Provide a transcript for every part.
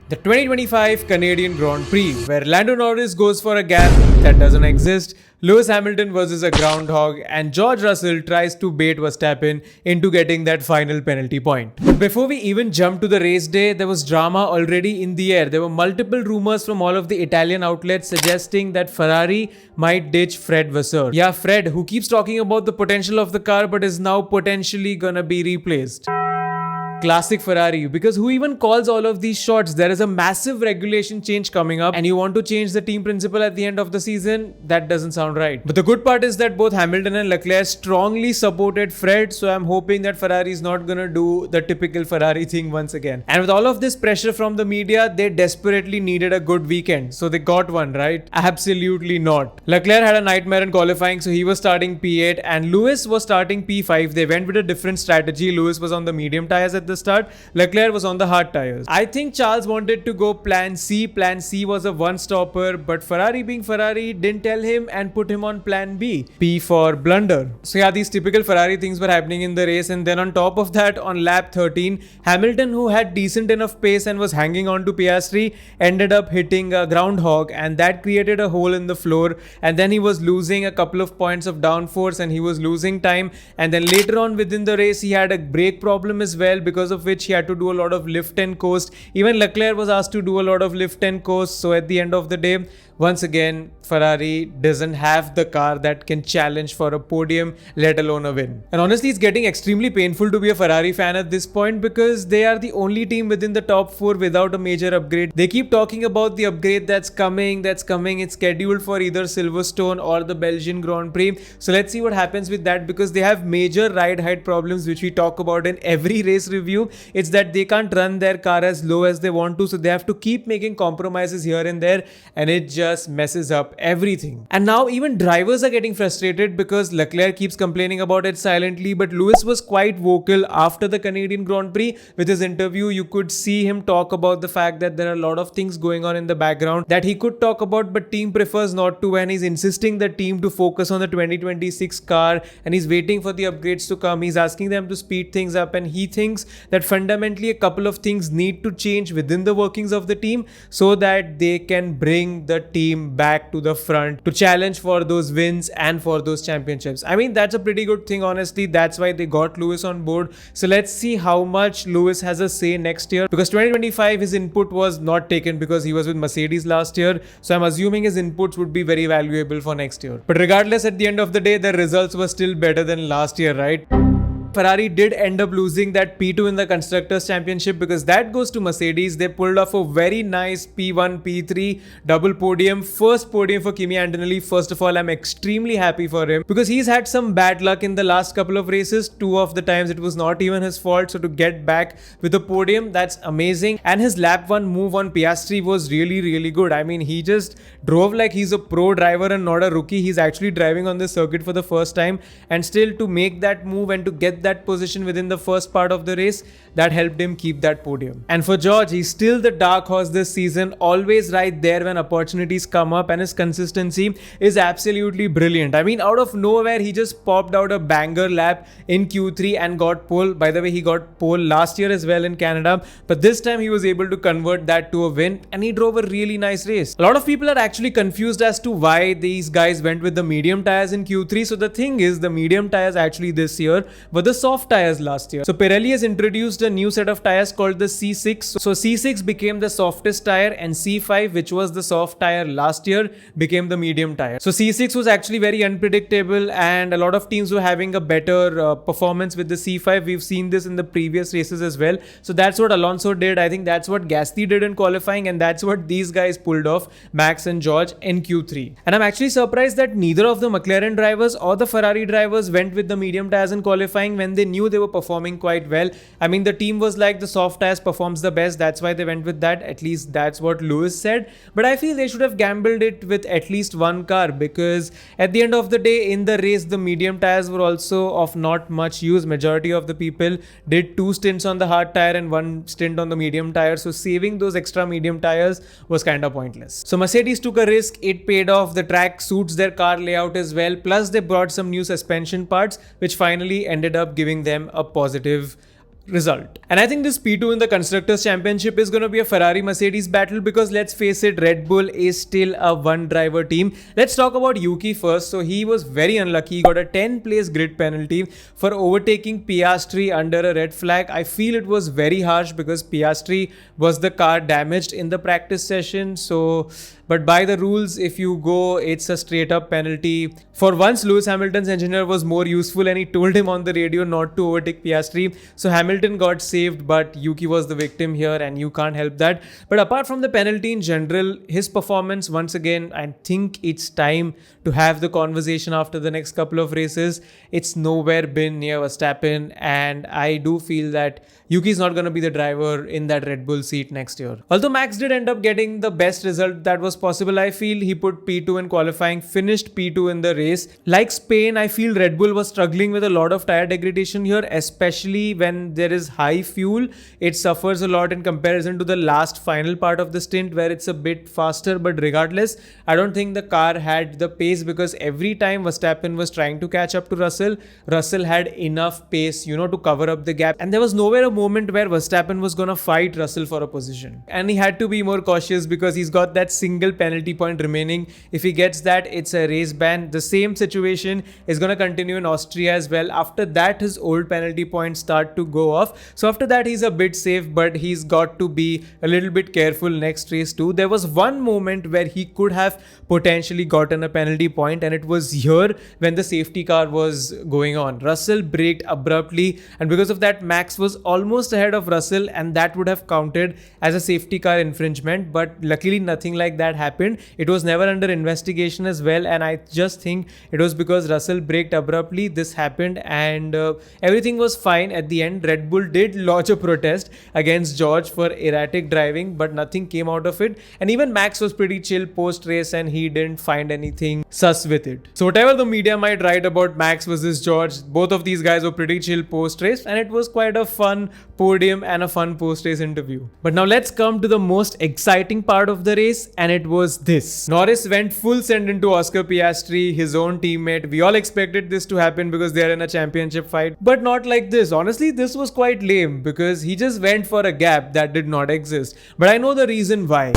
The 2025 Canadian Grand Prix, where Lando Norris goes for a gap that doesn't exist, Lewis Hamilton versus a groundhog, and George Russell tries to bait Verstappen into getting that final penalty point. But before we even jump to the race day, there was drama already in the air. There were multiple rumors from all of the Italian outlets suggesting that Ferrari might ditch Fred Vasseur. Yeah, Fred, who keeps talking about the potential of the car but is now potentially gonna be replaced. Classic Ferrari, because who even calls all of these shots? There is a massive regulation change coming up and you want to change the team principal at the end of the season? That doesn't sound right. But the good part is that both Hamilton and Leclerc strongly supported Fred, so I'm hoping that Ferrari is not gonna do the typical Ferrari thing once again. And with all of this pressure from the media, they desperately needed a good weekend. So they got one, right? Absolutely not. Leclerc had a nightmare in qualifying, so he was starting P8 and Lewis was starting P5. They went with a different strategy. Lewis was on the medium tires at the start, Leclerc was on the hard tires. I think Charles wanted to go plan C. Plan C was a one-stopper, but Ferrari being Ferrari didn't tell him and put him on plan B. P for blunder. So yeah, these typical Ferrari things were happening in the race, and then on top of that, on lap 13, Hamilton, who had decent enough pace and was hanging on to Piastri, ended up hitting a groundhog, and that created a hole in the floor, and then he was losing a couple of points of downforce and he was losing time, and then later on within the race he had a brake problem as well, because of which he had to do a lot of lift and coast. Even Leclerc was asked to do a lot of lift and coast. So at the end of the day, once again, Ferrari doesn't have the car that can challenge for a podium, let alone a win. And honestly, it's getting extremely painful to be a Ferrari fan at this point, because they are the only team within the top 4 without a major upgrade. They keep talking about the upgrade that's coming. It's scheduled for either Silverstone or the Belgian Grand Prix. So let's see what happens with that, because they have major ride height problems, which we talk about in every race review. It's that they can't run their car as low as they want to, so they have to keep making compromises here and there, and it just messes up everything. And now even drivers are getting frustrated, because Leclerc keeps complaining about it silently, but Lewis was quite vocal after the Canadian Grand Prix. With his interview, you could see him talk about the fact that there are a lot of things going on in the background that he could talk about, but team prefers not to, and he's insisting the team to focus on the 2026 car, and he's waiting for the upgrades to come. He's asking them to speed things up, and he thinks that fundamentally a couple of things need to change within the workings of the team so that they can bring the team back to the front to challenge for those wins and for those championships. I mean, that's a pretty good thing, honestly. That's why they got Lewis on board. So let's see how much Lewis has a say next year, because 2025 his input was not taken because he was with Mercedes last year. So I'm assuming his inputs would be very valuable for next year. But regardless, at the end of the day, the results were still better than last year, right? Ferrari did end up losing that P2 in the Constructors' Championship, because that goes to Mercedes. They pulled off a very nice P1, P3 double podium. First podium for Kimi Antonelli. First of all, I'm extremely happy for him, because he's had some bad luck in the last couple of races. 2 of the times it was not even his fault. So to get back with a podium, that's amazing. And his lap 1 move on Piastri was really, really good. I mean, he just drove like he's a pro driver and not a rookie. He's actually driving on this circuit for the first time, and still to make that move and to get that position within the first part of the race, that helped him keep that podium. And for George, he's still the dark horse this season, always right there when opportunities come up, and his consistency is absolutely brilliant. I mean, out of nowhere, he just popped out a banger lap in Q3 and got pole. By the way, he got pole last year as well in Canada, but this time he was able to convert that to a win, and he drove a really nice race. A lot of people are actually confused as to why these guys went with the medium tires in Q3. So the thing is, the medium tires actually this year were the soft tires last year. So Pirelli has introduced a new set of tires called the C6. So C6 became the softest tire, and C5, which was the soft tire last year, became the medium tire. So C6 was actually very unpredictable, and a lot of teams were having a better performance with the C5. We've seen this in the previous races as well. So that's what Alonso did. I think that's what Gasly did in qualifying, and that's what these guys pulled off, Max and George, in Q3. And I'm actually surprised that neither of the McLaren drivers or the Ferrari drivers went with the medium tires in qualifying when they knew they were performing quite well. I mean, the team was like, the soft tires performs the best, that's why they went with that. At least that's what Lewis said. But I feel they should have gambled it with at least one car, because at the end of the day, in the race, the medium tires were also of not much use. Majority of the people did 2 stints on the hard tire and 1 stint on the medium tire. So saving those extra medium tires was kind of pointless. So Mercedes took a risk. It paid off. The track suits their car layout as well. Plus they brought some new suspension parts, which finally ended up giving them a positive result. And I think this P2 in the Constructors' Championship is going to be a Ferrari-Mercedes battle because let's face it, Red Bull is still a one-driver team. Let's talk about Yuki first. So he was very unlucky. He got a 10-place grid penalty for overtaking Piastri under a red flag. I feel it was very harsh because Piastri was the car damaged in the practice session. But by the rules, if you go, it's a straight up penalty. For once, Lewis Hamilton's engineer was more useful and he told him on the radio not to overtake Piastri. So Hamilton got saved, but Yuki was the victim here and you can't help that. But apart from the penalty in general, his performance, once again, I think it's time to have the conversation after the next couple of races. It's nowhere been near Verstappen, and I do feel that Yuki's not going to be the driver in that Red Bull seat next year. Although Max did end up getting the best result that was possible, I feel he put P2 in qualifying, finished P2 in the race. Like Spain, I feel Red Bull was struggling with a lot of tire degradation here, especially when there is high fuel. It suffers a lot in comparison to the last final part of the stint where it's a bit faster, but regardless, I don't think the car had the pace because every time Verstappen was trying to catch up to Russell had enough pace, to cover up the gap. And there was nowhere a moment where Verstappen was going to fight Russell for a position. And he had to be more cautious because he's got that single penalty point remaining. If he gets that, it's a race ban. The same situation is going to continue in Austria as well. After that, his old penalty points start to go off. So after that, he's a bit safe, but he's got to be a little bit careful next race too. There was one moment where he could have potentially gotten a penalty point, and it was here when the safety car was going on. Russell braked abruptly, and because of that, Max was almost ahead of Russell, and that would have counted as a safety car infringement. But luckily, nothing like that happened. It was never under investigation as well, and I just think it was because Russell braked abruptly. This happened, and everything was fine at the end. Red Bull did lodge a protest against George for erratic driving, but nothing came out of it. And even Max was pretty chill post-race, and he didn't find anything sus with it. So whatever the media might write about Max versus George, both of these guys were pretty chill post-race, and it was quite a fun podium and a fun post-race interview. But now let's come to the most exciting part of the race, and it was this. Norris went full send into Oscar Piastri, his own teammate. We all expected this to happen because they're in a championship fight, but not like this. Honestly, this was quite lame because he just went for a gap that did not exist. But I know the reason why.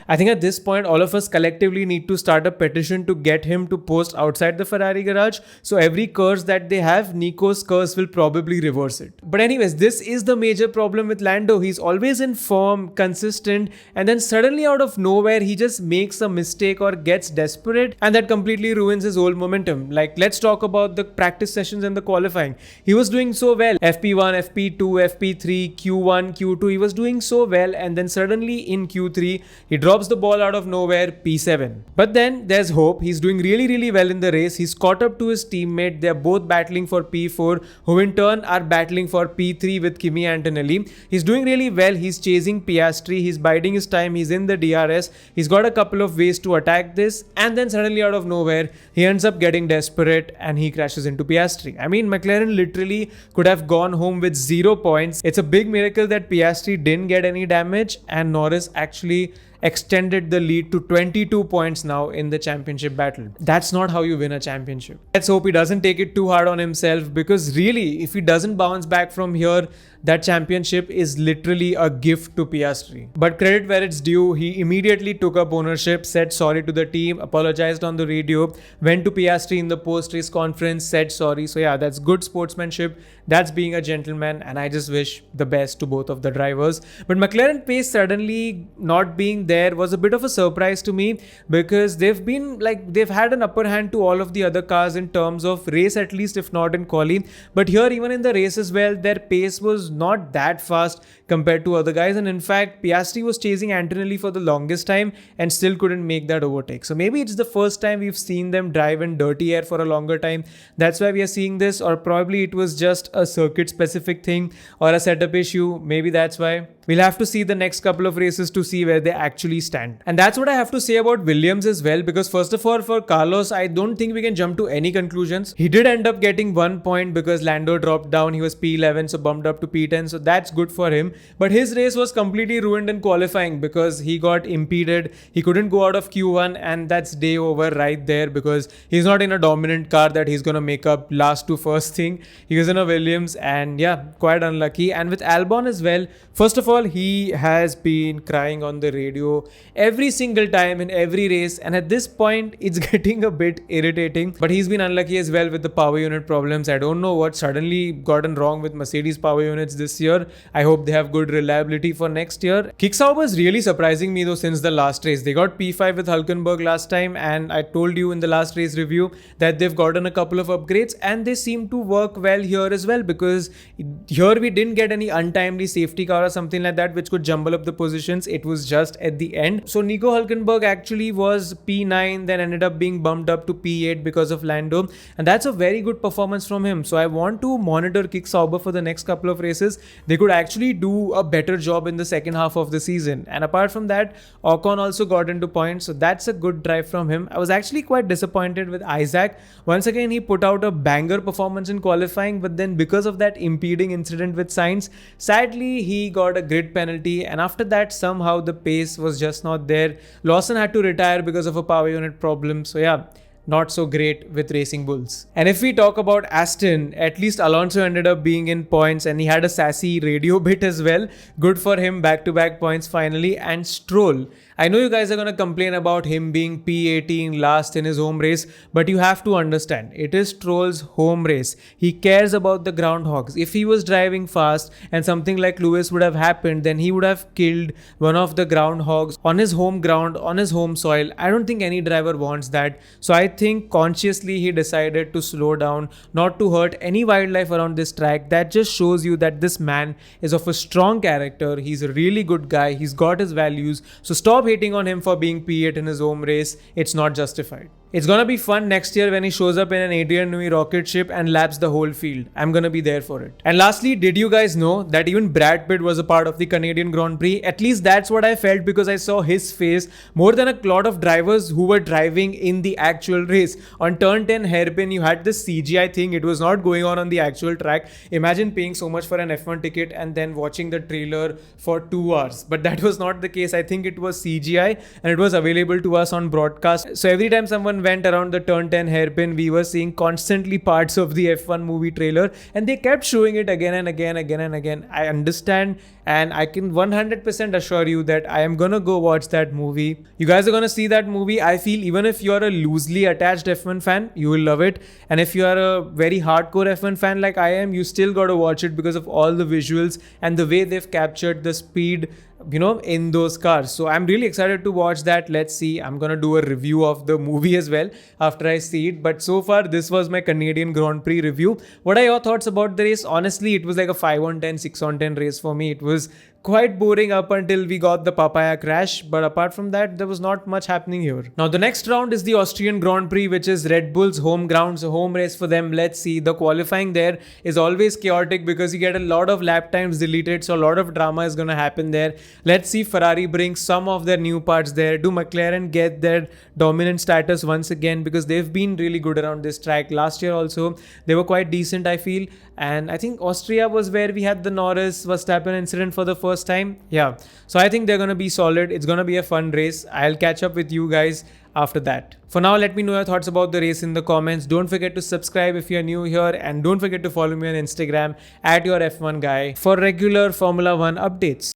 I think at this point, all of us collectively need to start a petition to get him to post outside the Ferrari garage. So every curse that they have, Nico's curse will probably reverse it. But anyways, this is the major problem with Lando. He's always in form, consistent, and then suddenly out of nowhere, he just makes a mistake or gets desperate, and that completely ruins his whole momentum. Like, let's talk about the practice sessions and the qualifying. He was doing so well. FP1, FP2, FP3, Q1, Q2, he was doing so well, and then suddenly in Q3, he drops the ball out of nowhere, P7. But then there's hope. He's doing really well in the race. He's caught up to his teammate. They're both battling for P4, who in turn are battling for P3 with Kimi Antonelli. He's doing really well. He's chasing Piastri. He's biding his time. He's in the DRS. He's got a couple of ways to attack this, and then suddenly out of nowhere, he ends up getting desperate and he crashes into Piastri. I mean, McLaren literally could have gone home with 0 points. It's a big miracle that Piastri didn't get any damage, and Norris actually extended the lead to 22 points now in the championship battle. That's not how you win a championship. Let's hope he doesn't take it too hard on himself, because really, if he doesn't bounce back from here, that championship is literally a gift to Piastri. But credit where it's due, he immediately took up ownership, said sorry to the team, apologized on the radio, went to Piastri in the post-race conference, said sorry. So yeah, that's good sportsmanship. That's being a gentleman, and I just wish the best to both of the drivers. But McLaren pace suddenly not being there was a bit of a surprise to me, because they've had an upper hand to all of the other cars in terms of race, at least if not in quali. But here, even in the race as well, their pace was not that fast compared to other guys, and in fact Piastri was chasing Antonelli for the longest time and still couldn't make that overtake. So maybe it's the first time we've seen them drive in dirty air for a longer time. That's why we are seeing this, or probably it was just a circuit specific thing or a setup issue. Maybe that's why. We'll have to see the next couple of races to see where they actually stand. And that's what I have to say about Williams as well, because first of all, for Carlos, I don't think we can jump to any conclusions. He did end up getting 1 point because Lando dropped down. He was P11, so bumped up to P10, so that's good for him. But his race was completely ruined in qualifying because he got impeded. He couldn't go out of Q1, and that's day over right there because he's not in a dominant car that he's going to make up last to first thing. He was in a Williams, and yeah, quite unlucky. And with Albon as well, first of all, he has been crying on the radio every single time in every race, and at this point it's getting a bit irritating. But he's been unlucky as well with the power unit problems. I don't know what suddenly gotten wrong with Mercedes power units this year. I hope they have good reliability for next year. Sauber is really surprising me though since the last race. They got P5 with Hülkenberg last time, and I told you in the last race review that they've gotten a couple of upgrades and they seem to work well here as well, because here we didn't get any untimely safety car or something like that which could jumble up the positions. It was just at the end. So Nico Hülkenberg actually was P9, then ended up being bumped up to P8 because of Lando, and that's a very good performance from him. So I want to monitor Sauber for the next couple of races. They could actually do a better job in the second half of the season. And apart from that, Ocon also got into points, so that's a good drive from him. I was actually quite disappointed with Isaac. Once again, he put out a banger performance in qualifying, but then because of that impeding incident with Sainz, sadly he got a grid penalty, and after that somehow the pace was just not there. Lawson had to retire because of a power unit problem. So yeah, not so great with Racing Bulls. And if we talk about Aston, at least Alonso ended up being in points, and he had a sassy radio bit as well. Good for him, back-to-back points finally. And Stroll, I know you guys are going to complain about him being P18 last in his home race, but you have to understand, it is Stroll's home race. He cares about the groundhogs. If he was driving fast and something like Lewis would have happened, then he would have killed one of the groundhogs on his home ground, on his home soil. I don't think any driver wants that. So I think consciously he decided to slow down, not to hurt any wildlife around this track. That just shows you that this man is of a strong character. He's a really good guy. He's got his values. So stop hating on him for being P8 in his home race. It's not justified. It's gonna be fun next year when he shows up in an Adrian Newey rocket ship and laps the whole field. I'm gonna be there for it. And lastly, did you guys know that even Brad Pitt was a part of the Canadian Grand Prix? At least that's what I felt because I saw his face more than a lot of drivers who were driving in the actual race. On turn 10 hairpin, you had this CGI thing. It was not going on the actual track. Imagine paying so much for an F1 ticket and then watching the trailer for 2 hours. But that was not the case. I think it was CGI and it was available to us on broadcast. So every time someone went around the turn 10 hairpin, we were seeing constantly parts of the F1 movie trailer, and they kept showing it again and again. I understand, and I can 100% assure you that I am gonna go watch that movie. You guys are gonna see that movie. I feel even if you're a loosely attached F1 fan, you will love it. And if you are a very hardcore F1 fan like I am, you still gotta watch it because of all the visuals and the way they've captured the speed, in those cars. So I'm really excited to watch that. Let's see. I'm gonna do a review of the movie as well after I see it. But so far, this was my Canadian Grand Prix review. What are your thoughts about the race? Honestly, it was like a 5 on 10, 6 on 10 race for me. It was quite boring up until we got the Papaya crash, but apart from that, there was not much happening here. Now, the next round is the Austrian Grand Prix, which is Red Bull's home ground, so home race for them. Let's see. The qualifying there is always chaotic because you get a lot of lap times deleted, so a lot of drama is going to happen there. Let's see Ferrari bring some of their new parts there. Do McLaren get their dominant status once again, because they've been really good around this track. Last year also, they were quite decent, I feel. And I think Austria was where we had the Norris Verstappen incident for the first time. Yeah. So I think they're going to be solid. It's going to be a fun race. I'll catch up with you guys after that. For now, let me know your thoughts about the race in the comments. Don't forget to subscribe if you're new here, and don't forget to follow me on Instagram @YourF1Guy for regular Formula 1 updates.